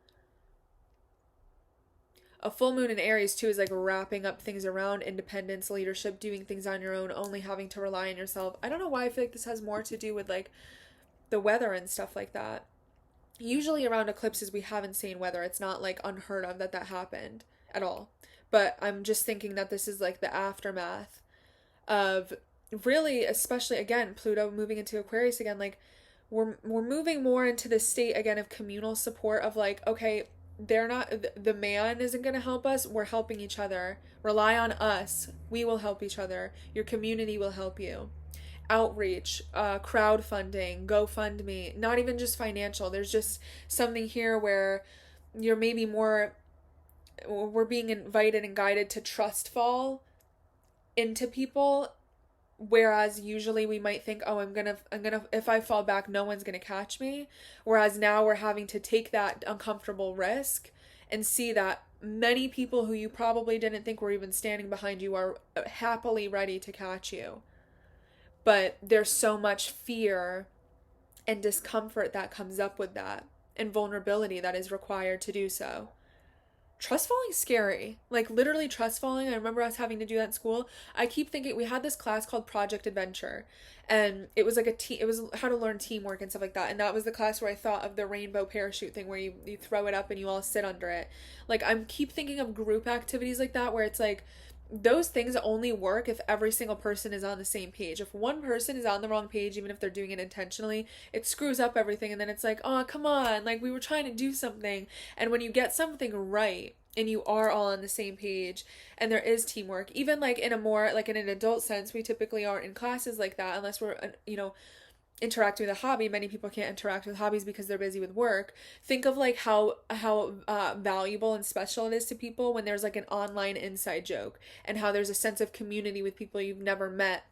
A full moon in Aries too is like wrapping up things around independence, leadership, doing things on your own, only having to rely on yourself. I don't know why I feel like this has more to do with like the weather and stuff like that. Usually around eclipses we have insane weather. It's not like unheard of that that happened at all. But I'm just thinking that this is like the aftermath of, really, especially again Pluto moving into Aquarius again, like we're moving more into this state again of communal support of like, okay, they're not, the man isn't going to help us, we're helping each other. Rely on us, we will help each other, your community will help you. Outreach, crowdfunding, GoFundMe, not even just financial. There's just something here where you're maybe more, we're being invited and guided to trust fall into people, whereas usually we might think, oh, I'm gonna if I fall back no one's gonna catch me, whereas now we're having to take that uncomfortable risk and see that many people who you probably didn't think were even standing behind you are happily ready to catch you. But there's so much fear and discomfort that comes up with that, and vulnerability that is required to do so. Trust falling's scary. Like literally trust falling. I remember us having to do that in school. I keep thinking, we had this class called Project Adventure, and it was like it was how to learn teamwork and stuff like that. And that was the class where I thought of the rainbow parachute thing where you throw it up and you all sit under it. Like I'm keep thinking of group activities like that where it's like those things only work if every single person is on the same page. If one person is on the wrong page, even if they're doing it intentionally, it screws up everything. And then it's like, oh, come on, like we were trying to do something. And when you get something right and you are all on the same page and there is teamwork, even like in a more, like in an adult sense, we typically aren't in classes like that unless we're, interacting with a hobby. Many people can't interact with hobbies because they're busy with work. Think of like how valuable and special it is to people when there's like an online inside joke, and how there's a sense of community with people you've never met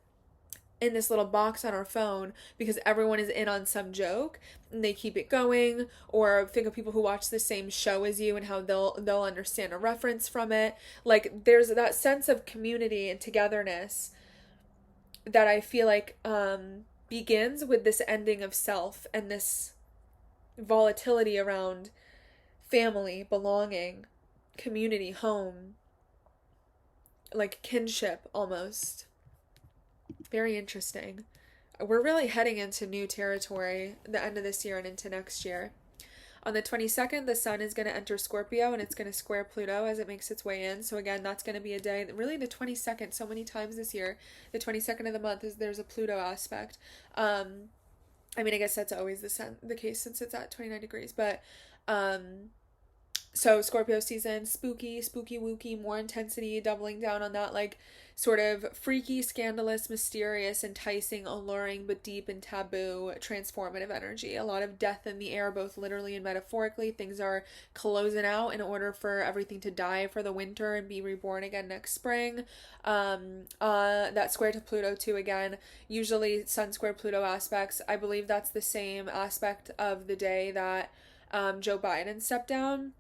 in this little box on our phone because everyone is in on some joke and they keep it going. Or think of people who watch the same show as you and how they'll understand a reference from it. Like there's that sense of community and togetherness that I feel like begins with this ending of self and this volatility around family, belonging, community, home, like kinship almost. Very interesting. We're really heading into new territory the end of this year and into next year. On the 22nd, the sun is going to enter Scorpio and it's going to square Pluto as it makes its way in. So again, that's going to be a day, really the 22nd, so many times this year, the 22nd of the month there's a Pluto aspect. I mean, I guess that's always the case since it's at 29 degrees, but so Scorpio season, spooky wooky, more intensity, doubling down on that like sort of freaky, scandalous, mysterious, enticing, alluring, but deep and taboo, transformative energy. A lot of death in the air, both literally and metaphorically. Things are closing out in order for everything to die for the winter and be reborn again next spring. That square to Pluto too, again, usually Sun square Pluto aspects. I believe that's the same aspect of the day that Joe Biden stepped down.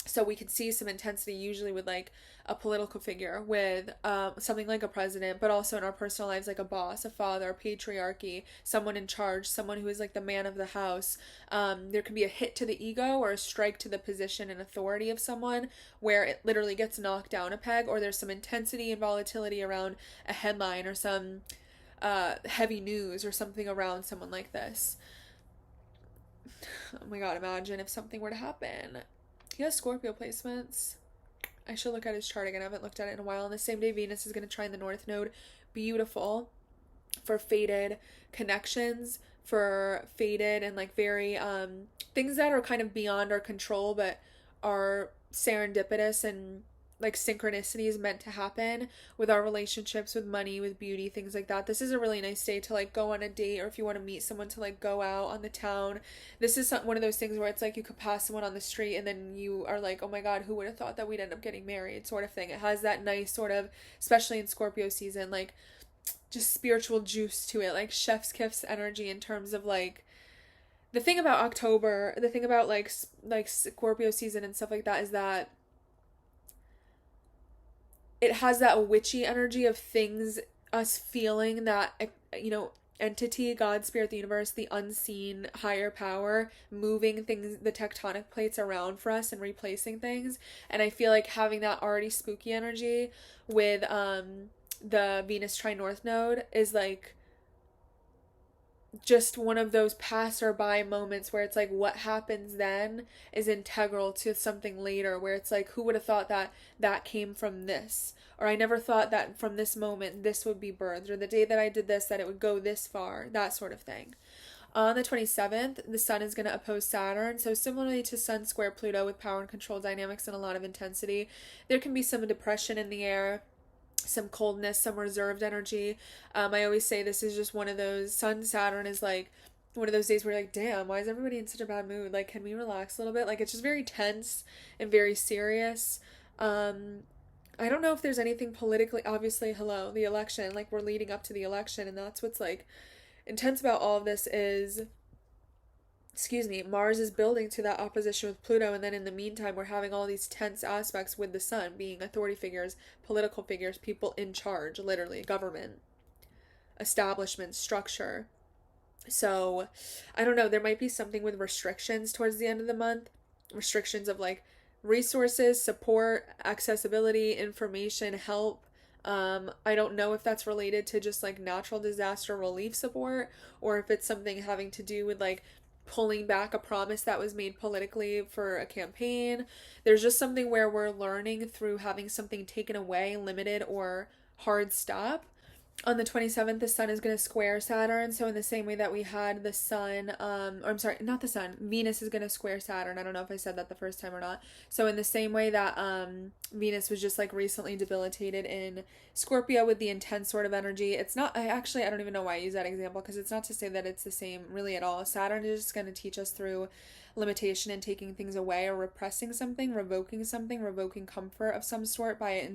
So we could see some intensity usually with like a political figure, with something like a president, but also in our personal lives like a boss, a father, patriarchy, someone in charge, someone who is like the man of the house. There can be a hit to the ego or a strike to the position and authority of someone where it literally gets knocked down a peg, or there's some intensity and volatility around a headline or some heavy news or something around someone like this. Oh my god, imagine if something were to happen. He has Scorpio placements. I should look at his chart again. I haven't looked at it in a while. On the same day, Venus is going to trine the North Node. Beautiful for fated connections, for fated and like very things that are kind of beyond our control but are serendipitous and like synchronicities meant to happen with our relationships, with money, with beauty, things like that. This is a really nice day to like go on a date, or if you want to meet someone to like go out on the town. This is one of those things where it's like you could pass someone on the street and then you are like, oh my god, who would have thought that we'd end up getting married, sort of thing. It has that nice sort of, especially in Scorpio season, like just spiritual juice to it, like chef's kiss energy in terms of like the thing about October, the thing about like Scorpio season and stuff like that is that it has that witchy energy of things, us feeling that, entity, God, spirit, the universe, the unseen higher power moving things, the tectonic plates around for us and replacing things. And I feel like having that already spooky energy with the Venus trine North node is like just one of those passerby moments where it's like what happens then is integral to something later, where it's like, who would have thought that that came from this, or I never thought that from this moment this would be birthed, or the day that I did this that it would go this far, that sort of thing. On the 27th, the sun is going to oppose Saturn. So similarly to Sun square Pluto with power and control dynamics and a lot of intensity, there can be some depression in the air, some coldness, some reserved energy. I always say this is just one of those, Sun Saturn is like one of those days where you're like, damn, why is everybody in such a bad mood? Like, can we relax a little bit? Like, it's just very tense and very serious. I don't know if there's anything politically, obviously, hello, the election, like we're leading up to the election, and that's what's like intense about all of this is, Mars is building to that opposition with Pluto, and then in the meantime, we're having all these tense aspects with the sun being authority figures, political figures, people in charge, literally, government, establishment, structure. So, I don't know, there might be something with restrictions towards the end of the month, restrictions of like resources, support, accessibility, information, help. I don't know if that's related to just like natural disaster relief support, or if it's something having to do with like pulling back a promise that was made politically for a campaign. There's just something where we're learning through having something taken away, limited, or hard stop. On the 27th, the sun is going to square Saturn. So in the same way that we had the sun, or I'm sorry, not the sun, Venus is going to square Saturn. I don't know if I said that the first time or not. So in the same way that Venus was just like recently debilitated in Scorpio with the intense sort of energy. It's not, I don't even know why I use that example, because it's not to say that it's the same really at all. Saturn is just going to teach us through limitation and taking things away, or repressing something, revoking comfort of some sort by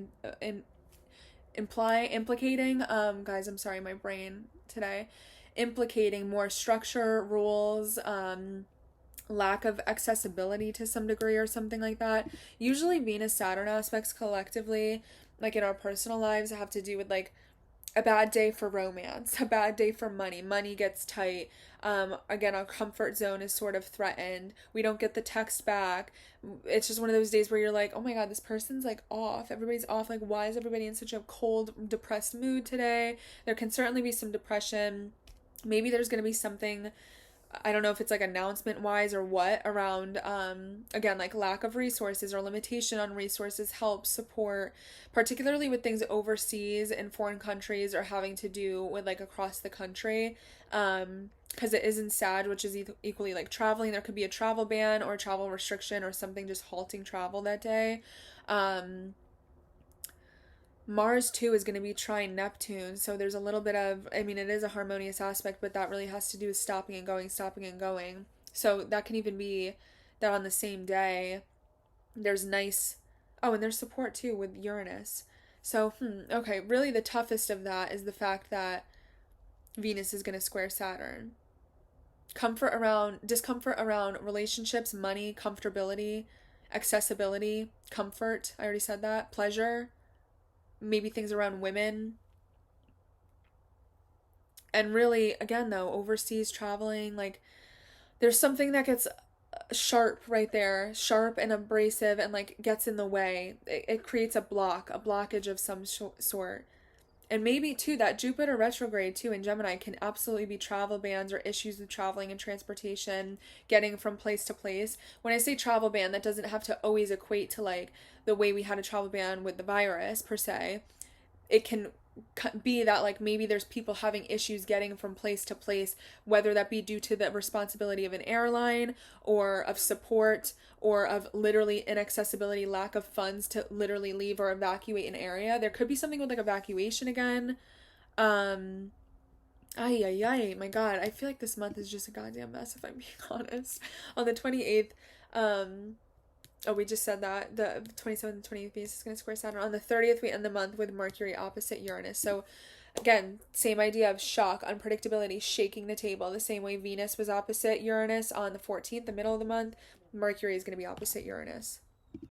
implicating, guys, I'm sorry, my brain today, implicating more structure, rules, lack of accessibility to some degree or something like that. Usually Venus Saturn aspects collectively, like in our personal lives, have to do with like a bad day for romance, a bad day for money gets tight. Again, our comfort zone is sort of threatened. We don't get the text back. It's just one of those days where you're like, oh my God, this person's like off. Everybody's off. Like, why is everybody in such a cold, depressed mood today? There can certainly be some depression. Maybe there's going to be something, I don't know if it's like announcement wise or what, around, again, like lack of resources or limitation on resources, help, support, particularly with things overseas in foreign countries, or having to do with like across the country. Because it is in Sag, which is equally like traveling. There could be a travel ban or a travel restriction or something just halting travel that day. Mars too is going to be trine Neptune, so there's a little bit of, I mean, it is a harmonious aspect, but that really has to do with stopping and going. So that can even be that on the same day there's nice, oh, and there's support too with Uranus. So, okay, really the toughest of that is the fact that Venus is going to square Saturn. Discomfort around relationships, money, comfortability, accessibility, comfort, I already said that, pleasure, maybe things around women. And really, again though, overseas traveling, like there's something that gets sharp right there, sharp and abrasive, and like gets in the way. It creates a blockage of some sort. And maybe too, that Jupiter retrograde too in Gemini can absolutely be travel bans or issues with traveling and transportation, getting from place to place. When I say travel ban, that doesn't have to always equate to like the way we had a travel ban with the virus per se. It can be that like maybe there's people having issues getting from place to place, whether that be due to the responsibility of an airline or of support or of literally inaccessibility, lack of funds to literally leave or evacuate an area. There could be something with like evacuation again. My God, I feel like this month is just a goddamn mess if I'm being honest. On the 28th, we just said that the 27th and 28th Venus is going to square Saturn. On the 30th, we end the month with Mercury opposite Uranus. So again, same idea of shock, unpredictability, shaking the table. The same way Venus was opposite Uranus on the 14th, the middle of the month, Mercury is going to be opposite Uranus.